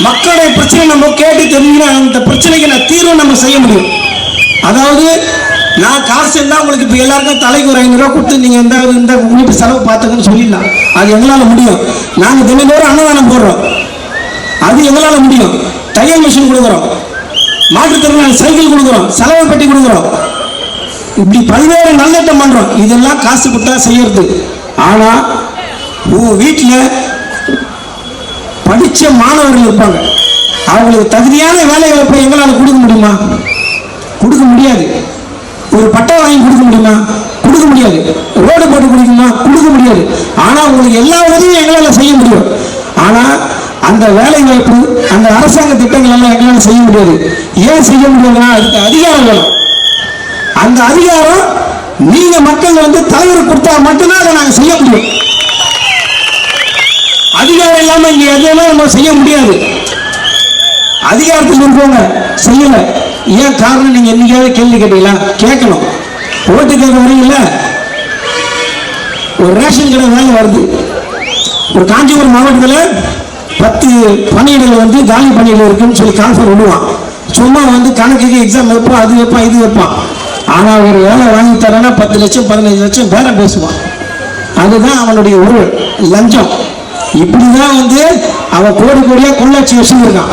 மக்களுடைய பிரச்சனை நம்ம கேட்டு தெரிஞ்சுனா அந்த பிரச்சனைக்கு நான் தீர்வு நம்ம செய்ய முடியும். அதாவது நான் காசு இருந்தால் உங்களுக்கு இப்போ எல்லாருக்கும் தலைக்கு ஒரு 500 ரூபா கொடுத்து நீங்கள் இந்த வீட்டு செலவு பார்த்துக்கன்னு சொல்லிடலாம். அது எங்களால் முடியும். நாங்கள் தினந்தோறும் அன்னதானம் போடுறோம், அது எங்களால் முடியும். தையல் மிஷின் கொடுக்குறோம், மாற்றுத்திறனாளி சைக்கிள் கொடுக்குறோம், செலவு பெட்டி கொடுக்குறோம், இப்படி பல்வேறு நல்லிட்டம் பண்ணுறோம். இதெல்லாம் காசு கொடுத்தா செய்யறது. ஆனால் உங்கள் வீட்டில் படித்த மாணவர்கள் இருப்பாங்க, அவங்களுக்கு தகுதியான வேலைகளை போய் எங்களால் கொடுக்க முடியுமா? கொடுக்க முடியாது. ஒரு பட்டா வாங்கி கொடுக்க முடியுமா? கொடுக்க முடியாது. ரோடு போட்டு கொடுக்குமா? கொடுக்க முடியாது. ஆனால் உங்களுக்கு எல்லா உதவியும் எங்களால் செய்ய முடியும். ஆனால் அந்த வேலை வாய்ப்பு, அந்த அரசாங்க திட்டங்கள் எல்லாம் எங்களால் செய்ய முடியாது. ஏன் செய்ய முடியாதுன்னா அதுக்கு அதிகாரம் வேணும். அந்த அதிகாரம் நீங்க மக்கள் தலைவர் கொடுத்தா மட்டும்தான் அதை நாங்கள் செய்ய முடியும். அதிகாரம் இல்லாம இங்க எதுவுமே நம்ம செய்ய முடியாது. அதிகாரத்தில் இருக்கவங்க செய்யல. ஏன் காரணம் நீங்க என்னைக்காவது கேள்வி கேட்டீங்களா? கேட்கணும். ஓட்டு கேட்க வரீங்களா? ஒரு ரேஷன் கடை வேலை வருது. ஒரு காஞ்சிபுரம் மாவட்டத்தில் 10 பணியிடங்கள் காலி பணியிடங்கள் இருக்குன்னு சொல்லி கான்ஃபர் விடுவான். சும்மா கணக்குக்கு எக்ஸாம் வைப்பான், அது வைப்பான், இது வைப்பான். ஆனால் ஒரு வேலை வாங்கி தரேன்னா 10 லட்சம் 15 லட்சம் வேலை பேசுவான். அதுதான் அவனுடைய ஒரு லஞ்சம். இப்படிதான் அவன் கோடி கோடியா கொள்ளாட்சி வச்சுருக்கான்.